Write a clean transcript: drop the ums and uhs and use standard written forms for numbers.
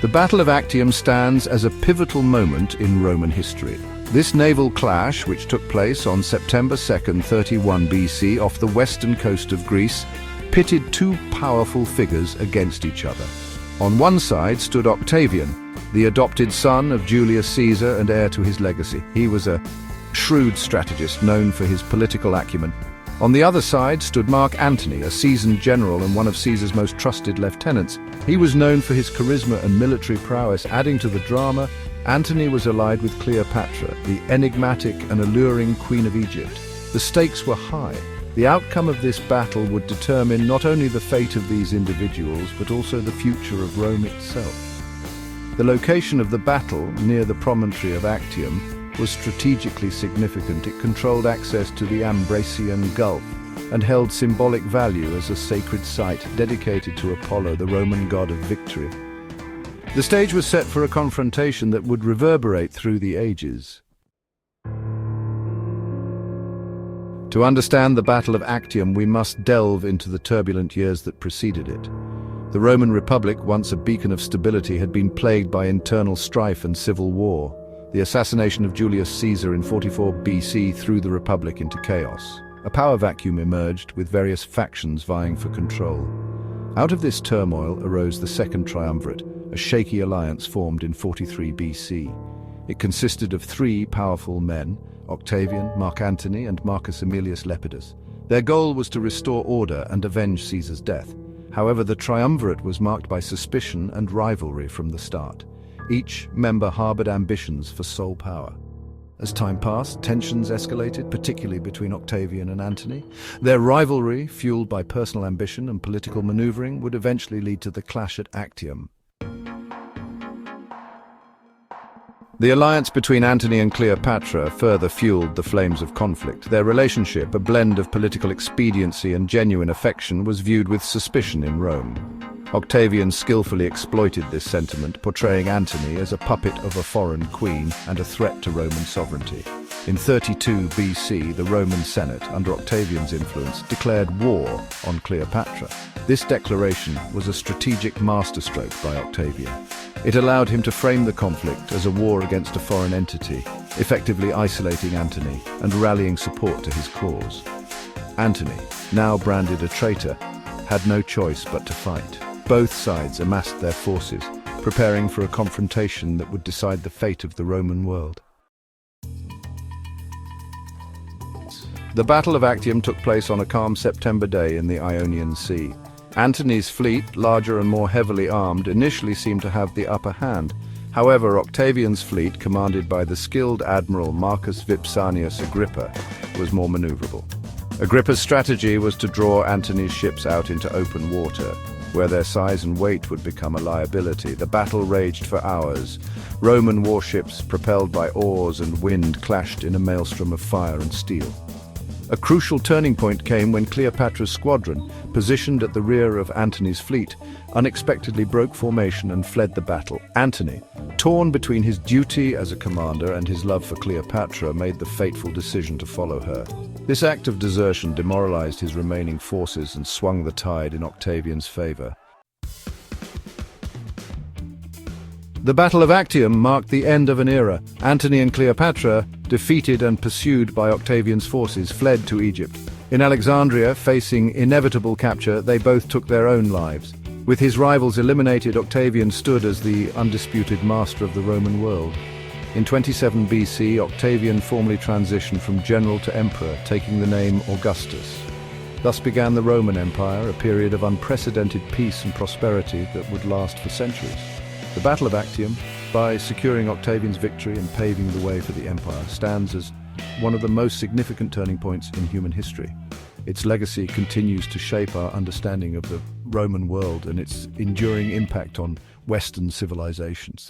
The Battle of Actium stands as a pivotal moment in Roman history. This naval clash, which took place on September 2nd, 31 BC off the western coast of Greece, pitted two powerful figures against each other. On one side stood Octavian, the adopted son of Julius Caesar and heir to his legacy. He was a shrewd strategist known for his political acumen. On the other side stood Mark Antony, a seasoned general and one of Caesar's most trusted lieutenants. He was known for his charisma and military prowess. Adding to the drama, Antony was allied with Cleopatra, the enigmatic and alluring Queen of Egypt. The stakes were high. The outcome of this battle would determine not only the fate of these individuals, but also the future of Rome itself. The location of the battle, near the promontory of Actium, was strategically significant. It controlled access to the Ambracian Gulf and held symbolic value as a sacred site dedicated to Apollo, the Roman god of victory. The stage was set for a confrontation that would reverberate through the ages. To understand the Battle of Actium, we must delve into the turbulent years that preceded it. The Roman Republic, once a beacon of stability, had been plagued by internal strife and civil war. The assassination of Julius Caesar in 44 BC threw the Republic into chaos. A power vacuum emerged, with various factions vying for control. Out of this turmoil arose the Second Triumvirate, a shaky alliance formed in 43 BC. It consisted of three powerful men: Octavian, Mark Antony, and Marcus Aemilius Lepidus. Their goal was to restore order and avenge Caesar's death. However, the triumvirate was marked by suspicion and rivalry from the start. Each member harbored ambitions for sole power. As time passed, tensions escalated, particularly between Octavian and Antony. Their rivalry, fueled by personal ambition and political maneuvering, would eventually lead to the clash at Actium. The alliance between Antony and Cleopatra further fueled the flames of conflict. Their relationship, a blend of political expediency and genuine affection, was viewed with suspicion in Rome. Octavian skillfully exploited this sentiment, portraying Antony as a puppet of a foreign queen and a threat to Roman sovereignty. In 32 BC, the Roman Senate, under Octavian's influence, declared war on Cleopatra. This declaration was a strategic masterstroke by Octavian. It allowed him to frame the conflict as a war against a foreign entity, effectively isolating Antony and rallying support to his cause. Antony, now branded a traitor, had no choice but to fight. Both sides amassed their forces, preparing for a confrontation that would decide the fate of the Roman world. The Battle of Actium took place on a calm September day in the Ionian Sea. Antony's fleet, larger and more heavily armed, initially seemed to have the upper hand. However, Octavian's fleet, commanded by the skilled admiral Marcus Vipsanius Agrippa, was more maneuverable. Agrippa's strategy was to draw Antony's ships out into open water, where their size and weight would become a liability. The battle raged for hours. Roman warships, propelled by oars and wind, clashed in a maelstrom of fire and steel. A crucial turning point came when Cleopatra's squadron, positioned at the rear of Antony's fleet, unexpectedly broke formation and fled the battle. Antony, torn between his duty as a commander and his love for Cleopatra, made the fateful decision to follow her. This act of desertion demoralized his remaining forces and swung the tide in Octavian's favor. The Battle of Actium marked the end of an era. Antony and Cleopatra, defeated and pursued by Octavian's forces, fled to Egypt. In Alexandria, facing inevitable capture, they both took their own lives. With his rivals eliminated, Octavian stood as the undisputed master of the Roman world. In 27 BC, Octavian formally transitioned from general to emperor, taking the name Augustus. Thus began the Roman Empire, a period of unprecedented peace and prosperity that would last for centuries. The Battle of Actium, by securing Octavian's victory and paving the way for the empire, stands as one of the most significant turning points in human history. Its legacy continues to shape our understanding of the Roman world and its enduring impact on Western civilizations.